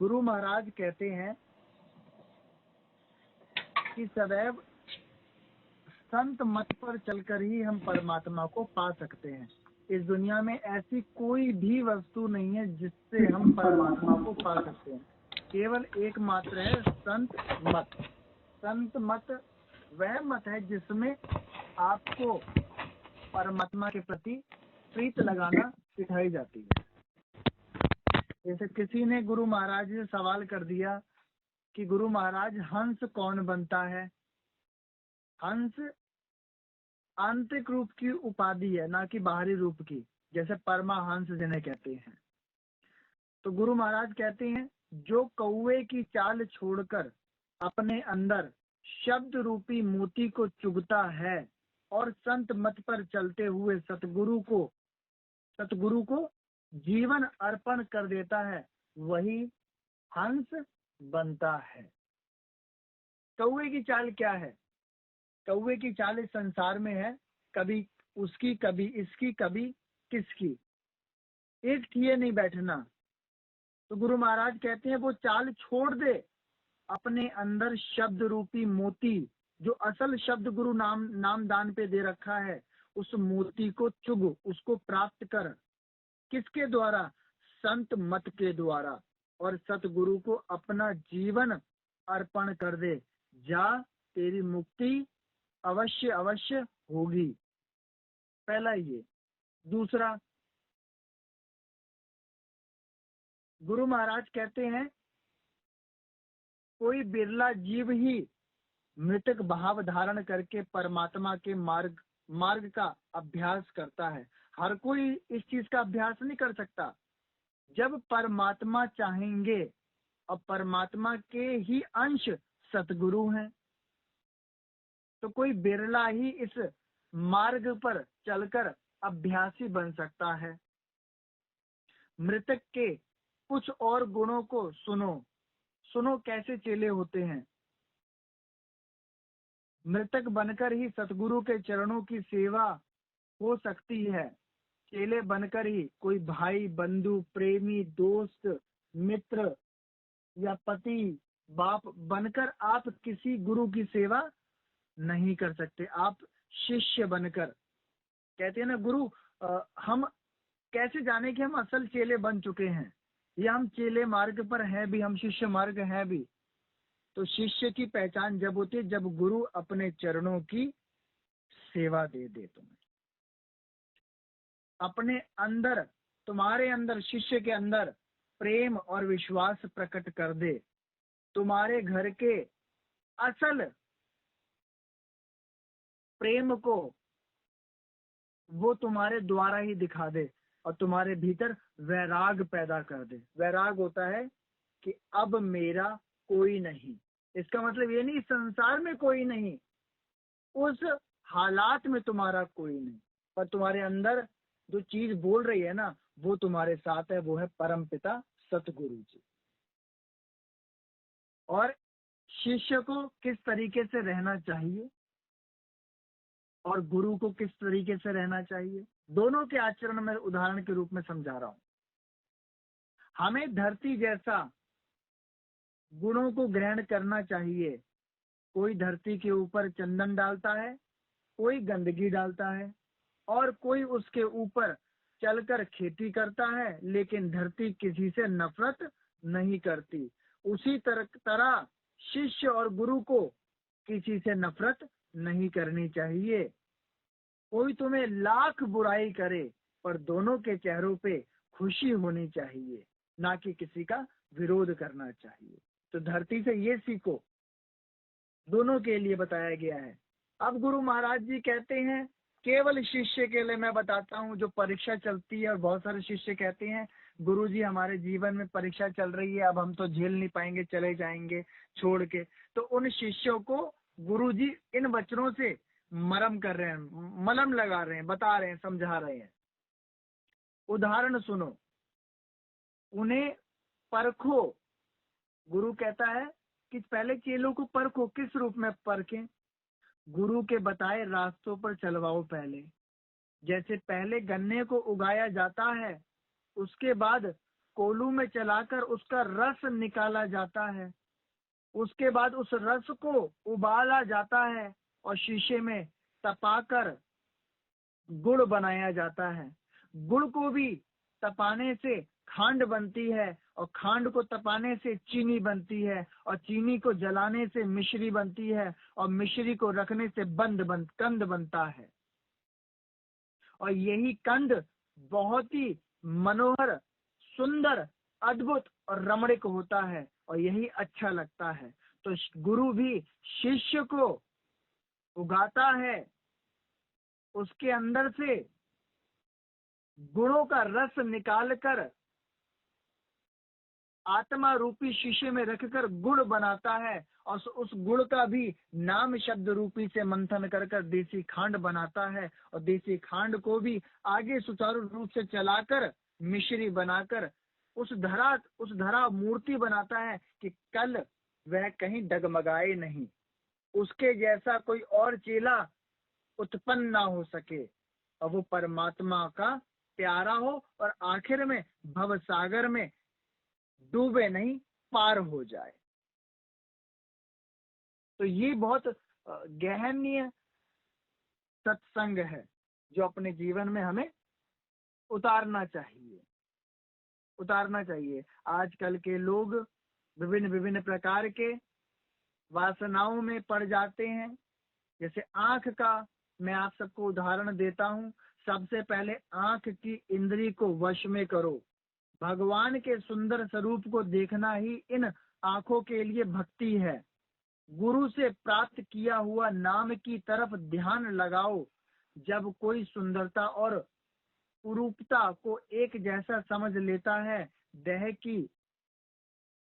गुरु महाराज कहते हैं कि सदैव संत मत पर चलकर ही हम परमात्मा को पा सकते हैं। इस दुनिया में ऐसी कोई भी वस्तु नहीं है जिससे हम परमात्मा को पा सकते हैं। केवल एकमात्र है संत मत। संत मत वह मत है जिसमें आपको परमात्मा के प्रति प्रीत लगाना सिखाई जाती है। जैसे किसी ने गुरु महाराज से सवाल कर दिया कि गुरु महाराज हंस कौन बनता है। हंस आंतरिक रूप की उपाधि है, ना कि बाहरी रूप की, जैसे परमाहंस जिन्हें कहते हैं। तो गुरु महाराज कहते हैं जो कौवे की चाल छोड़कर अपने अंदर शब्द रूपी मोती को चुगता है और संत मत पर चलते हुए सतगुरु को जीवन अर्पण कर देता है, वही हंस बनता है। कौवे की चाल क्या है? कौवे की चाल इस संसार में है, कभी उसकी, कभी इसकी, कभी किसकी, एक ठिए नहीं बैठना। तो गुरु महाराज कहते हैं वो चाल छोड़ दे, अपने अंदर शब्द रूपी मोती, जो असल शब्द गुरु नाम दान पे दे रखा है, उस मोती को चुग, उसको प्राप्त कर। किसके द्वारा? संत मत के द्वारा। और सतगुरु को अपना जीवन अर्पण कर दे, जा तेरी मुक्ति अवश्य अवश्य होगी। पहला ये। दूसरा, गुरु महाराज कहते हैं कोई बिरला जीव ही मृतक भाव धारण करके परमात्मा के मार्ग का अभ्यास करता है। हर कोई इस चीज का अभ्यास नहीं कर सकता। जब परमात्मा चाहेंगे, और परमात्मा के ही अंश सतगुरु हैं, तो कोई बिरला ही इस मार्ग पर चलकर अभ्यासी बन सकता है। मृतक के कुछ और गुणों को सुनो कैसे चेले होते हैं। मृतक बनकर ही सतगुरु के चरणों की सेवा हो सकती है। चेले बनकर ही कोई भाई, बंधु, प्रेमी, दोस्त, मित्र या पति, बाप बनकर आप किसी गुरु की सेवा नहीं कर सकते। आप शिष्य बनकर, कहते हैं ना गुरु, हम कैसे जाने कि हम असल चेले बन चुके हैं, या हम चेले मार्ग पर हैं भी, हम शिष्य मार्ग हैं भी। तो शिष्य की पहचान जब होती है जब गुरु अपने चरणों की सेवा दे तुम्हें। अपने अंदर, तुम्हारे अंदर, शिष्य के अंदर प्रेम और विश्वास प्रकट कर दे, तुम्हारे घर के असल प्रेम को वो तुम्हारे द्वारा ही दिखा दे, और तुम्हारे भीतर वैराग पैदा कर दे। वैराग होता है कि अब मेरा कोई नहीं। इसका मतलब ये नहीं संसार में कोई नहीं, उस हालात में तुम्हारा कोई नहीं, पर तुम्हारे अंदर जो चीज बोल रही है ना, वो तुम्हारे साथ है, वो है परम पिता सतगुरु जी। और शिष्य को किस तरीके से रहना चाहिए और गुरु को किस तरीके से रहना चाहिए, दोनों के आचरण में उदाहरण के रूप में समझा रहा हूं। हमें धरती जैसा गुणों को ग्रहण करना चाहिए। कोई धरती के ऊपर चंदन डालता है, कोई गंदगी डालता है, और कोई उसके ऊपर चलकर खेती करता है, लेकिन धरती किसी से नफरत नहीं करती। उसी तरह शिष्य और गुरु को किसी से नफरत नहीं करनी चाहिए। कोई तुम्हें लाख बुराई करे, पर दोनों के चेहरों पे खुशी होनी चाहिए, ना कि किसी का विरोध करना चाहिए। तो धरती से ये सीखो, दोनों के लिए बताया गया है। अब गुरु महाराज जी कहते हैं केवल शिष्य के लिए मैं बताता हूँ जो परीक्षा चलती है, और बहुत सारे शिष्य कहते हैं गुरु जी हमारे जीवन में परीक्षा चल रही है, अब हम तो झेल नहीं पाएंगे, चले जाएंगे छोड़ के। तो उन शिष्यों को गुरु जी इन वचनों से मरम कर रहे हैं, मलम लगा रहे हैं, बता रहे हैं, समझा रहे हैं। उदाहरण सुनो, उन्हें परखो। गुरु कहता है कि पहले चेलों को परखो। किस रूप में परखें? गुरु के बताए रास्तों पर चलवाओ। पहले जैसे पहले गन्ने को उगाया जाता है, उसके बाद कोलू में चलाकर उसका रस निकाला जाता है। उसके बाद उस रस को उबाला जाता है और शीशे में तपाकर गुड़ बनाया जाता है। गुड़ को भी तपाने से खांड बनती है और खांड को तपाने से चीनी बनती है और चीनी को जलाने से मिश्री बनती है और मिश्री को रखने से कंद बनता है। और यही कंद बहुत ही मनोहर, सुंदर, अद्भुत और रमणीक होता है और यही अच्छा लगता है। तो गुरु भी शिष्य को उगाता है, उसके अंदर से गुणों का रस निकालकर आत्मा रूपी शीशे में रखकर गुड़ बनाता है और उस गुड़ का भी नाम शब्द रूपी से मंथन कर देसी खांड बनाता है और देसी खांड को भी आगे सुचारू रूप से चलाकर मिश्री बनाकर उस धरा मूर्ति बनाता है कि कल वह कहीं डगमगाए नहीं, उसके जैसा कोई और चेला उत्पन्न ना हो सके और वो परमात्मा का प्यारा हो और आखिर में भव सागर में डूबे नहीं, पार हो जाए। तो ये बहुत गहनीय सत्संग है जो अपने जीवन में हमें उतारना चाहिए। आजकल के लोग विभिन्न प्रकार के वासनाओं में पड़ जाते हैं। जैसे आंख का मैं आप सबको उदाहरण देता हूँ। सबसे पहले आंख की इंद्री को वश में करो। भगवान के सुंदर स्वरूप को देखना ही इन आंखों के लिए भक्ति है। गुरु से प्राप्त किया हुआ नाम की तरफ ध्यान लगाओ। जब कोई सुंदरता और कुरूपता को एक जैसा समझ लेता है, देह की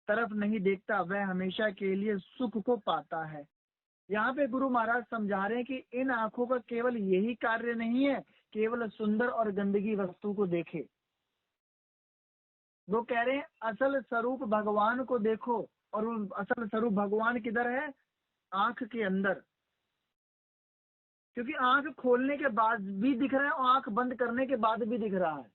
तरफ नहीं देखता, वह हमेशा के लिए सुख को पाता है। यहाँ पे गुरु महाराज समझा रहे हैं कि इन आंखों का केवल यही कार्य नहीं है केवल सुंदर और गंदगी वस्तु को देखे। वो कह रहे हैं असल स्वरूप भगवान को देखो, और वो असल स्वरूप भगवान किधर है? आंख के अंदर। क्योंकि आंख खोलने के बाद भी दिख रहा है और आंख बंद करने के बाद भी दिख रहा है।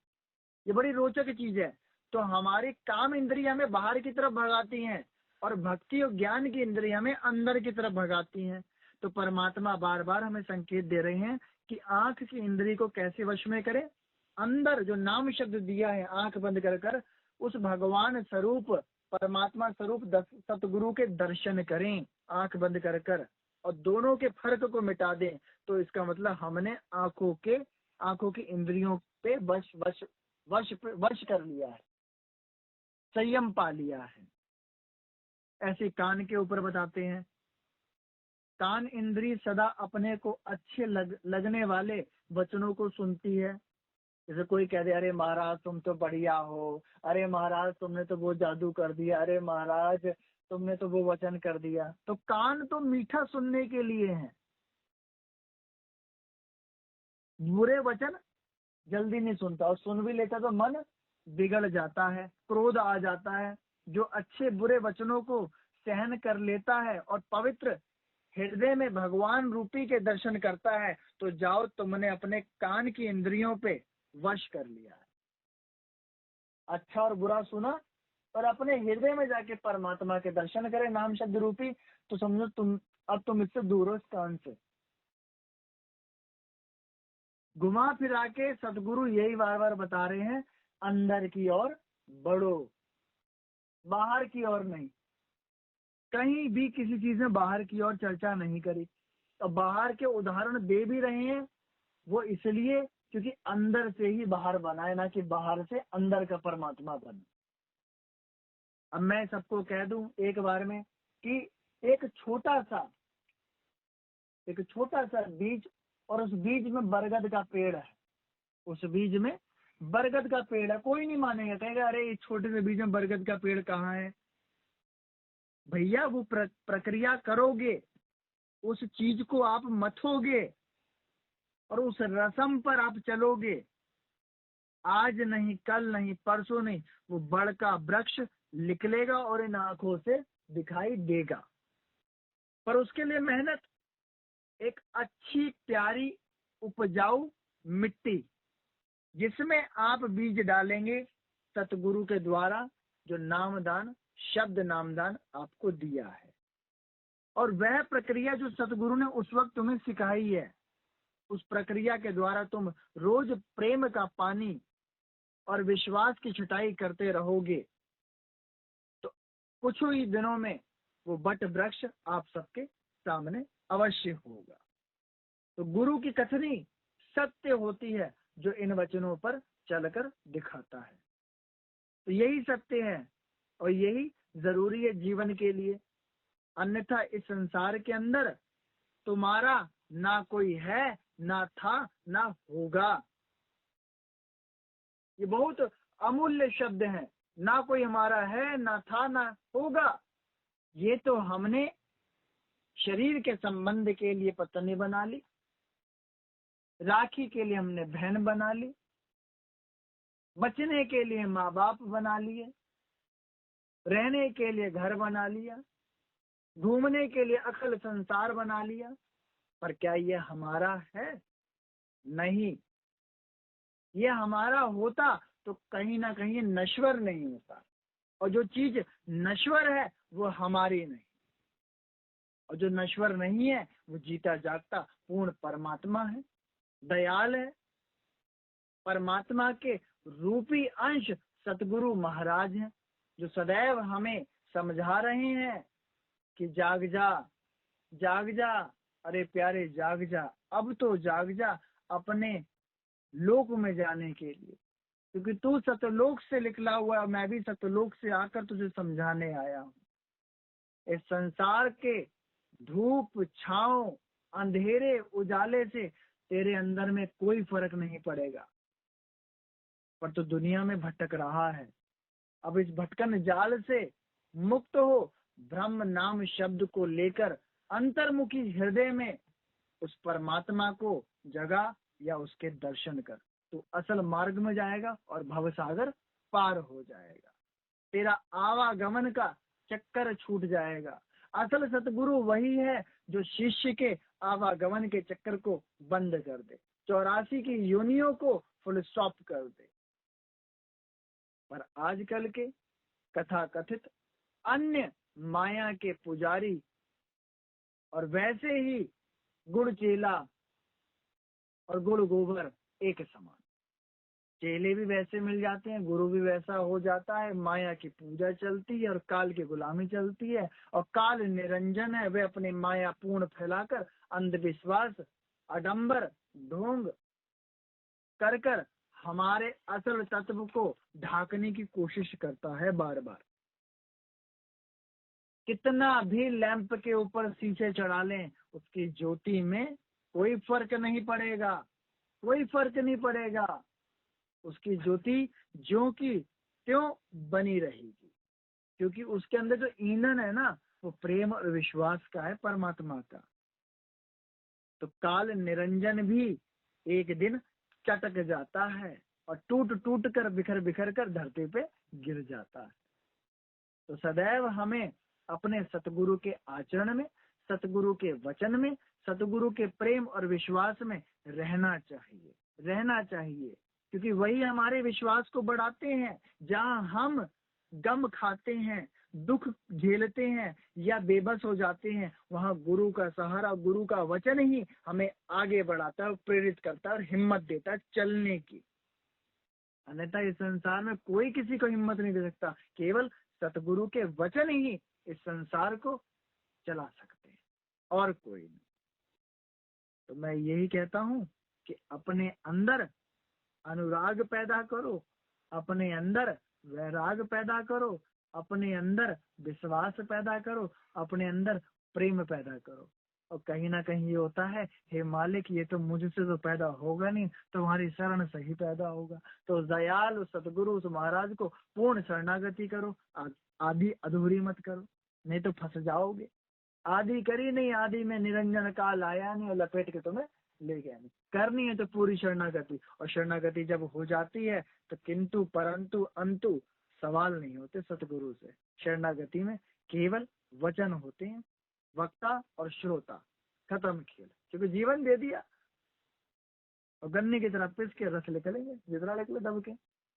ये बड़ी रोचक चीज है। तो हमारी काम इंद्रियां हमें बाहर की तरफ भगाती हैं और भक्ति और ज्ञान की इंद्रियां हमें अंदर की तरफ भगाती हैं। तो परमात्मा बार बार हमें संकेत दे रहे हैं कि आंख की इंद्री को कैसे वश में करें। अंदर जो नाम शब्द दिया है, आंख बंद कर उस भगवान स्वरूप, परमात्मा स्वरूप सतगुरु के दर्शन करें आंख बंद कर और दोनों के फर्क को मिटा दें। तो इसका मतलब हमने आंखों की इंद्रियों पे वश कर लिया है, संयम पा लिया है। ऐसे कान के ऊपर बताते हैं, कान इंद्री सदा अपने को अच्छे लगने वाले वचनों को सुनती है। जैसे कोई कह दे अरे महाराज तुम तो बढ़िया हो, अरे महाराज तुमने तो वो जादू कर दिया, अरे महाराज तुमने तो वो वचन कर दिया। तो कान तो मीठा सुनने के लिए है, बुरे वचन जल्दी नहीं सुनता, और सुन भी लेता तो मन बिगड़ जाता है, क्रोध आ जाता है। जो अच्छे बुरे वचनों को सहन कर लेता है और पवित्र हृदय में भगवान रूपी के दर्शन करता है, तो जाओ तुमने अपने कान की इंद्रियों पे वश कर लिया है। अच्छा और बुरा सुना और अपने हृदय में जाके परमात्मा के दर्शन करे नाम शब्द रूपी, तो समझो तुम इससे दूर हो। इस कान से घुमा फिरा के सतगुरु यही बार बार बता रहे हैं, अंदर की ओर बढ़ो, बाहर की ओर नहीं। कहीं भी किसी चीज में बाहर की ओर चर्चा नहीं करी। तो बाहर के उदाहरण दे भी रहे हैं वो इसलिए क्योंकि अंदर से ही बाहर बना है, ना कि बाहर से अंदर का परमात्मा बना। अब मैं सबको कह दूं एक बार में कि एक छोटा सा बीज, और उस बीज में बरगद का पेड़ है। उस बीज में बरगद का पेड़ है। कोई नहीं मानेगा, कहेगा अरे इस छोटे से बीज में बरगद का पेड़ कहाँ है। भैया वो प्रक्रिया करोगे, उस चीज को आप मथोगे और उस रसम पर आप चलोगे, आज नहीं, कल नहीं, परसों नहीं, वो बड़का वृक्ष निकलेगा और इन आंखों से दिखाई देगा। पर उसके लिए मेहनत, एक अच्छी प्यारी उपजाऊ मिट्टी जिसमें आप बीज डालेंगे, सतगुरु के द्वारा जो नामदान, शब्द नामदान आपको दिया है, और वह प्रक्रिया जो सतगुरु ने उस वक्त तुम्हें सिखाई है, उस प्रक्रिया के द्वारा तुम रोज प्रेम का पानी और विश्वास की छटाई करते रहोगे तो कुछ ही दिनों में वो बट वृक्ष आप सबके सामने अवश्य होगा। तो गुरु की कथनी सत्य होती है जो इन वचनों पर चलकर दिखाता है। तो यही सत्य है और यही जरूरी है जीवन के लिए, अन्यथा इस संसार के अंदर तुम्हारा ना कोई है, ना था, ना होगा। ये बहुत अमूल्य शब्द है, ना कोई हमारा है, ना था, ना होगा। ये तो हमने शरीर के संबंध के लिए पत्नी बना ली, राखी के लिए हमने बहन बना ली, बचने के लिए माँ बाप बना लिए, रहने के लिए घर बना लिया, घूमने के लिए अकल संसार बना लिया। पर क्या ये हमारा है? नहीं। ये हमारा होता तो कहीं ना कहीं नश्वर नहीं होता, और जो चीज नश्वर है वो हमारी नहीं, और जो नश्वर नहीं है वो जीता जागता पूर्ण परमात्मा है, दयाल है। परमात्मा के रूपी अंश सतगुरु महाराज हैं, जो सदैव हमें समझा रहे हैं कि जाग जा, जाग जा, अरे प्यारे जाग जा, अब तो जाग जा अपने लोक में जाने के लिए, क्योंकि तू सतलोक से निकला हुआ, मैं भी सतलोक से आकर तुझे समझाने आया हूँ। इस संसार के धूप छांव, अंधेरे उजाले से तेरे अंदर में कोई फर्क नहीं पड़ेगा, पर तो दुनिया में भटक रहा है। अब इस भटकन जाल से मुक्त हो, ब्रह्म नाम शब्द को लेकर अंतर्मुखी हृदय में उस परमात्मा को जगा या उसके दर्शन कर, तो असल मार्ग में जाएगा और भवसागर पार हो जाएगा। तेरा आवागमन का चक्कर छूट जाएगा। असल सतगुरु वही है जो शिष्य के आवागमन के चक्कर को बंद कर दे, 84 की योनियों को फुल स्टॉप कर दे। पर आजकल के कथा कथित अन्य माया के पुजारी और वैसे ही गुड़ चेला और गुड़ गोबर एक समान, चेले भी वैसे मिल जाते हैं, गुरु भी वैसा हो जाता है। माया की पूजा चलती है और काल की गुलामी चलती है, और काल निरंजन है, वे अपने माया पूर्ण फैलाकर अंधविश्वास, आडंबर, ढोंग कर कर हमारे असल तत्व को ढाकने की कोशिश करता है बार बार। कितना भी लैंप के ऊपर शीशे चढ़ा लें, उसकी ज्योति में कोई फर्क नहीं पड़ेगा, कोई फर्क नहीं पड़ेगा। उसकी ज्योति ज्यों की त्यों बनी रहेगी, क्योंकि उसके अंदर जो ईंधन है ना, वो प्रेम और विश्वास का है, परमात्मा का। तो काल निरंजन भी एक दिन चटक जाता है और टूट टूट कर, बिखर बिखर कर धरती पे गिर जाता है। तो सदैव हमें अपने सतगुरु के आचरण में, सतगुरु के वचन में, सतगुरु के प्रेम और विश्वास में रहना चाहिए, रहना चाहिए, क्योंकि वही हमारे विश्वास को बढ़ाते हैं। जहाँ हम गम खाते हैं, दुख झेलते हैं या बेबस हो जाते हैं, वहाँ गुरु का सहारा, गुरु का वचन ही हमें आगे बढ़ाता है, प्रेरित करता है और हिम्मत देता है चलने की। अन्यथा इस संसार में कोई किसी को हिम्मत नहीं दे सकता, केवल सतगुरु के वचन ही इस संसार को चला सकते हैं, और कोई नहीं। तो मैं यही कहता हूँ कि अपने अंदर अनुराग पैदा करो, अपने अंदर वैराग पैदा करो, अपने अंदर विश्वास पैदा करो, अपने अंदर प्रेम पैदा करो। और कहीं ना कहीं ये होता है, हे मालिक ये तो मुझसे तो पैदा होगा नहीं, तुम्हारी शरण से ही पैदा होगा। तो दयाल सतगुरु उस महाराज को पूर्ण शरणागति करो, आदि अधूरी मत करो, नहीं तो फंस जाओगे। आदि करी नहीं, आदि में निरंजन काल आया नहीं और लपेट के तुम्हें ले गया नहीं। करनी है तो पूरी शरणागति, और शरणागति जब हो जाती है तो किंतु परंतु अंतु सवाल नहीं होते सतगुरु से। शरणागति में केवल वचन होते हैं, वक्ता और श्रोता, खत्म खेल। क्योंकि जीवन दे दिया और गन्ने की तरह पिस के रस निकलेंगे, जितना निकले दब के।